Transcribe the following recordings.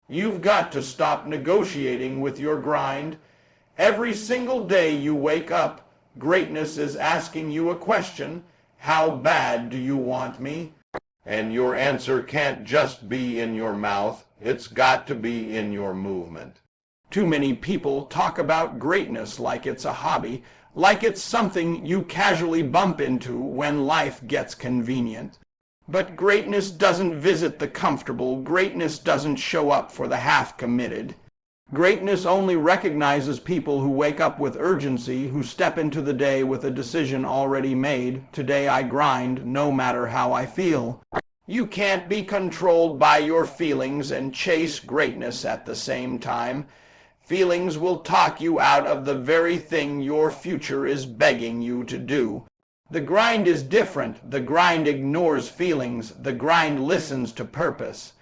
You've got to stop negotiating with your grind. Every single day you wake up, greatness is asking you a question. How bad do you want me? And your answer can't just be in your mouth. It's got to be in your movement. Too many people talk about greatness like it's a hobby, like it's something you casually bump into when life gets convenient. But greatness doesn't visit the comfortable. Greatness doesn't show up for the half-committed. Greatness only recognizes people who wake up with urgency, who step into the day with a decision already made. Today I grind, no matter how I feel. You can't be controlled by your feelings and chase greatness at the same time. Feelings will talk you out of the very thing your future is begging you to do. The grind is different. The grind ignores feelings. The grind listens to purpose.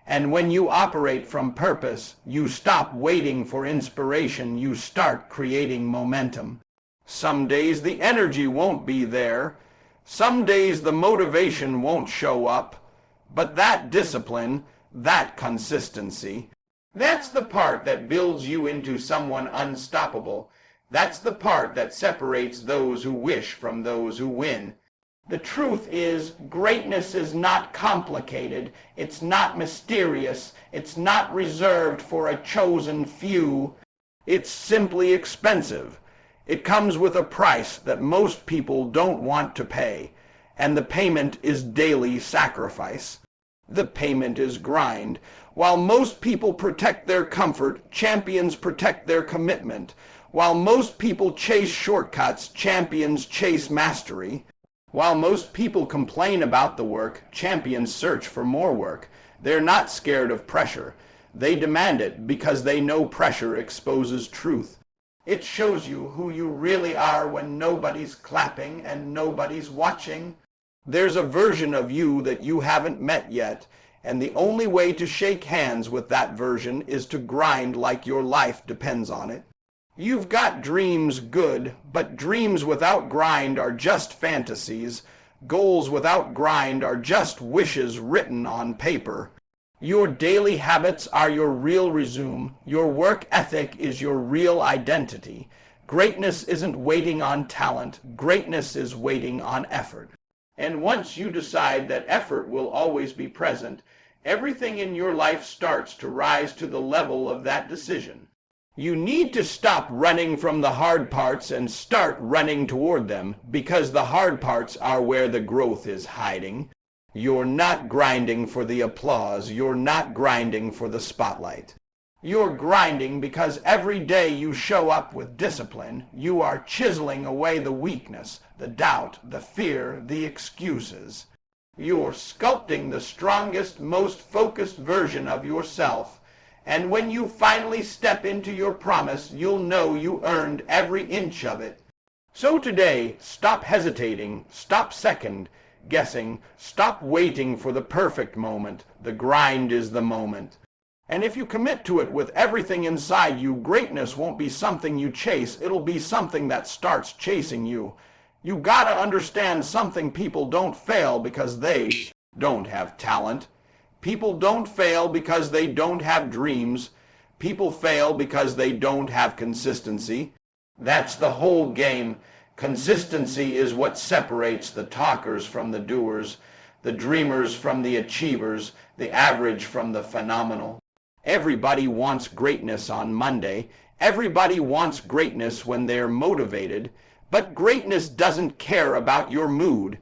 And when you operate from purpose, you stop waiting for inspiration. You start creating momentum. Some days the energy won't be there. Some days the motivation won't show up. But that discipline, that consistency, that's the part that builds you into someone unstoppable. That's the part that separates those who wish from those who win. The truth is, greatness is not complicated. It's not mysterious. It's not reserved for a chosen few. It's simply expensive. It comes with a price that most people don't want to pay, and the payment is daily sacrifice. The payment is grind. While most people protect their comfort, champions protect their commitment. While most people chase shortcuts, champions chase mastery. While most people complain about the work, champions search for more work. They're not scared of pressure. They demand it because they know pressure exposes truth. It shows you who you really are when nobody's clapping and nobody's watching. There's a version of you that you haven't met yet, and the only way to shake hands with that version is to grind like your life depends on it. You've got dreams, good, but dreams without grind are just fantasies. Goals without grind are just wishes written on paper. Your daily habits are your real resume. Your work ethic is your real identity. Greatness isn't waiting on talent. Greatness is waiting on effort. And once you decide that effort will always be present, everything in your life starts to rise to the level of that decision. You need to stop running from the hard parts and start running toward them, because the hard parts are where the growth is hiding. You're not grinding for the applause. You're not grinding for the spotlight. You're grinding because every day you show up with discipline. You are chiseling away the weakness, the doubt, the fear, the excuses. You're sculpting the strongest, most focused version of yourself. And when you finally step into your promise, you'll know you earned every inch of it. So today, stop hesitating, stop second guessing, stop waiting for the perfect moment. The grind is the moment. And if you commit to it with everything inside you, greatness won't be something you chase. It'll be something that starts chasing you. You gotta understand something: people don't fail because they don't have talent. People don't fail because they don't have dreams. People fail because they don't have consistency. That's the whole game. Consistency is what separates the talkers from the doers, the dreamers from the achievers, the average from the phenomenal. Everybody wants greatness on Monday. Everybody wants greatness when they're motivated. But greatness doesn't care about your mood.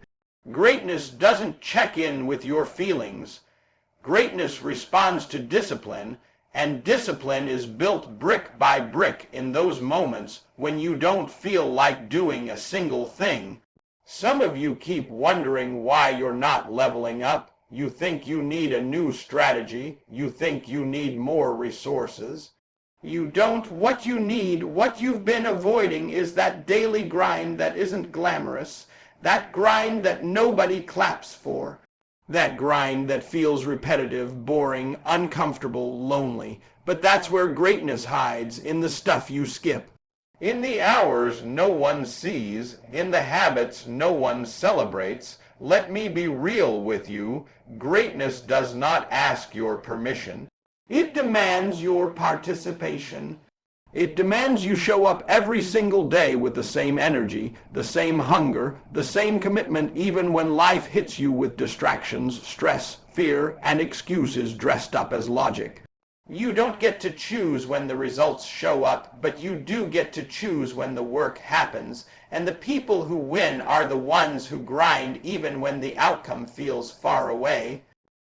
Greatness doesn't check in with your feelings. Greatness responds to discipline, and discipline is built brick by brick in those moments when you don't feel like doing a single thing. Some of you keep wondering why you're not leveling up. You think you need a new strategy. You think you need more resources. You don't. What you need, what you've been avoiding, is that daily grind that isn't glamorous, that grind that nobody claps for. That grind that feels repetitive, boring, uncomfortable, lonely. But that's where greatness hides, in the stuff you skip. In the hours no one sees, in the habits no one celebrates. Let me be real with you. Greatness does not ask your permission. It demands your participation. It demands you show up every single day with the same energy, the same hunger, the same commitment, even when life hits you with distractions, stress, fear, and excuses dressed up as logic. You don't get to choose when the results show up, but you do get to choose when the work happens. And the people who win are the ones who grind even when the outcome feels far away.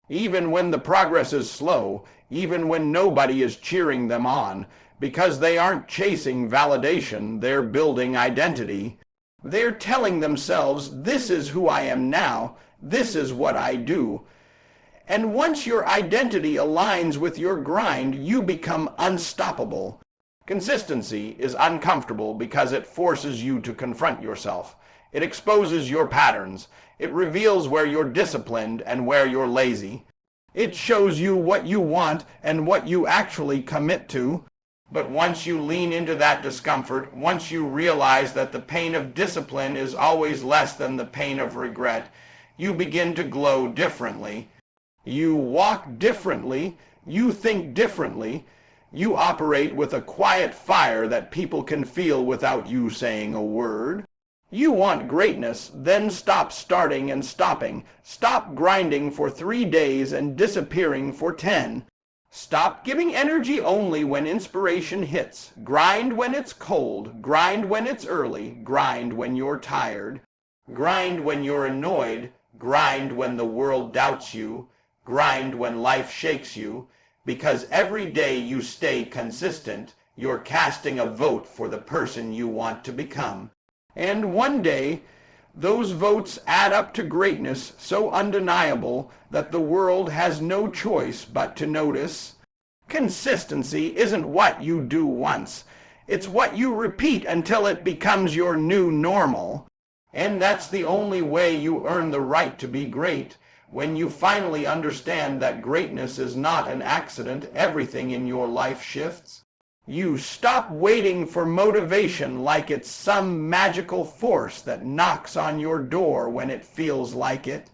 Even when the progress is slow, even when nobody is cheering them on, because they aren't chasing validation, they're building identity. They're telling themselves, this is who I am now, this is what I do. And once your identity aligns with your grind, you become unstoppable. Consistency is uncomfortable because it forces you to confront yourself. It exposes your patterns. It reveals where you're disciplined and where you're lazy. It shows you what you want and what you actually commit to. But once you lean into that discomfort, once you realize that the pain of discipline is always less than the pain of regret, you begin to glow differently. You walk differently, you think differently, you operate with a quiet fire that people can feel without you saying a word. You want greatness, then stop starting and stopping. Stop grinding for 3 days and disappearing for 10. Stop giving energy only when inspiration hits. Grind when it's cold, grind when it's early, grind when you're tired. Grind when you're annoyed, grind when the world doubts you. Grind when life shakes you, because every day you stay consistent, you're casting a vote for the person you want to become. And one day, those votes add up to greatness so undeniable that the world has no choice but to notice. Consistency isn't what you do once. It's what you repeat until it becomes your new normal. And that's the only way you earn the right to be great. When you finally understand that greatness is not an accident, everything in your life shifts. You stop waiting for motivation like it's some magical force that knocks on your door when it feels like it.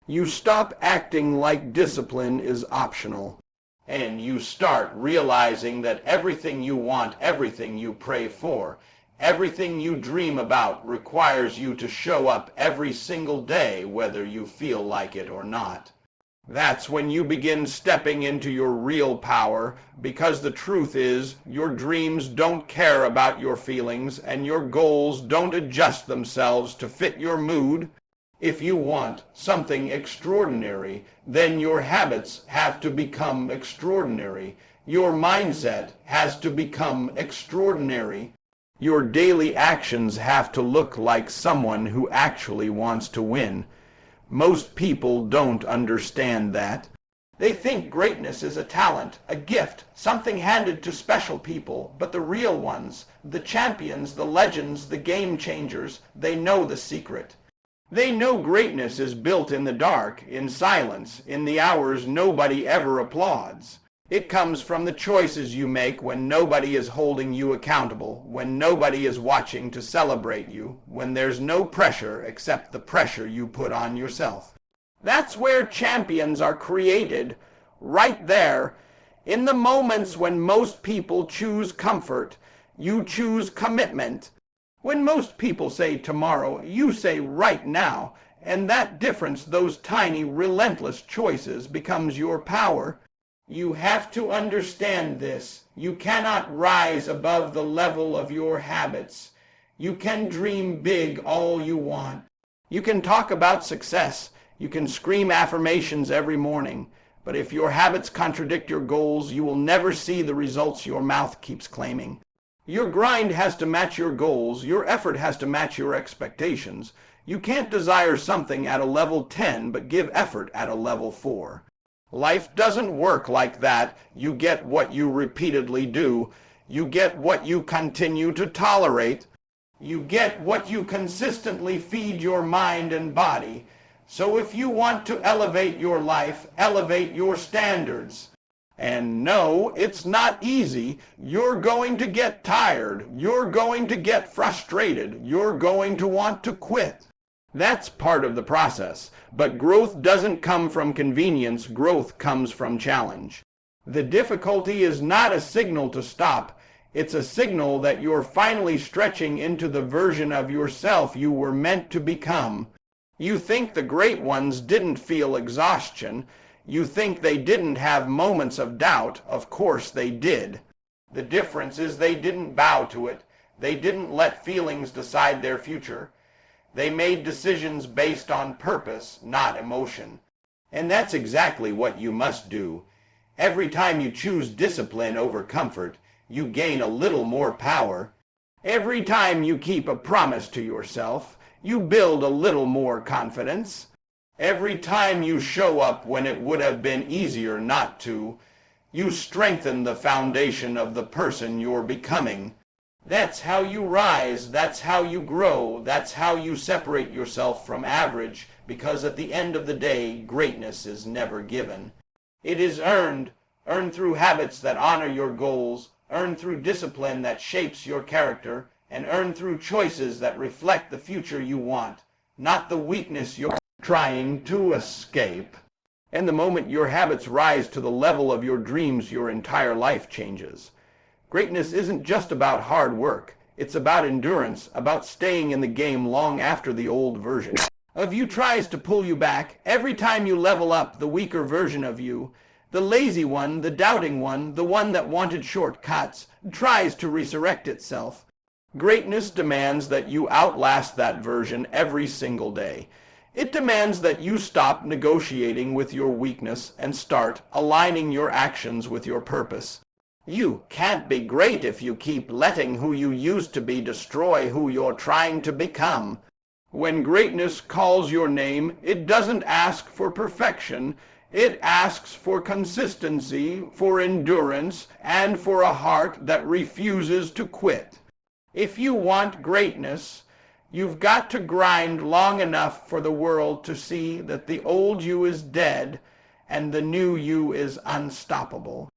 You stop acting like discipline is optional. And you start realizing that everything you want, everything you pray for, everything you dream about requires you to show up every single day, whether you feel like it or not. That's when you begin stepping into your real power, because the truth is, your dreams don't care about your feelings, and your goals don't adjust themselves to fit your mood. If you want something extraordinary, then your habits have to become extraordinary. Your mindset has to become extraordinary. Your daily actions have to look like someone who actually wants to win. Most people don't understand that. They think greatness is a talent, a gift, something handed to special people, but the real ones, the champions, the legends, the game changers, they know the secret. They know greatness is built in the dark, in silence, in the hours nobody ever applauds. It comes from the choices you make when nobody is holding you accountable, when nobody is watching to celebrate you, when there's no pressure except the pressure you put on yourself. That's where champions are created, right there. In the moments when most people choose comfort, you choose commitment. When most people say tomorrow, you say right now, and that difference, those tiny, relentless choices, becomes your power. You have to understand this. You cannot rise above the level of your habits. You can dream big all you want. You can talk about success. You can scream affirmations every morning. But if your habits contradict your goals, you will never see the results your mouth keeps claiming. Your grind has to match your goals. Your effort has to match your expectations. You can't desire something at a level 10 but give effort at a level 4. Life doesn't work like that. You get what you repeatedly do. You get what you continue to tolerate. You get what you consistently feed your mind and body. So if you want to elevate your life, elevate your standards. And no, it's not easy. You're going to get tired. You're going to get frustrated. You're going to want to quit. That's part of the process. But growth doesn't come from convenience. Growth comes from challenge. The difficulty is not a signal to stop. It's a signal that you're finally stretching into the version of yourself you were meant to become. You think the great ones didn't feel exhaustion. You think they didn't have moments of doubt. Of course they did. The difference is they didn't bow to it. They didn't let feelings decide their future. They made decisions based on purpose, not emotion. And that's exactly what you must do. Every time you choose discipline over comfort, you gain a little more power. Every time you keep a promise to yourself, you build a little more confidence. Every time you show up when it would have been easier not to, you strengthen the foundation of the person you're becoming. That's how you rise, that's how you grow, that's how you separate yourself from average, because at the end of the day, greatness is never given. It is earned through habits that honor your goals, earned through discipline that shapes your character, and earned through choices that reflect the future you want, not the weakness you're trying to escape. And the moment your habits rise to the level of your dreams, your entire life changes. Greatness isn't just about hard work. It's about endurance, about staying in the game long after the old version of you tries to pull you back. Every time you level up, the weaker version of you, the lazy one, the doubting one, the one that wanted shortcuts, tries to resurrect itself. Greatness demands that you outlast that version every single day. It demands that you stop negotiating with your weakness and start aligning your actions with your purpose. You can't be great if you keep letting who you used to be destroy who you're trying to become. When greatness calls your name, it doesn't ask for perfection. It asks for consistency, for endurance, and for a heart that refuses to quit. If you want greatness, you've got to grind long enough for the world to see that the old you is dead and the new you is unstoppable.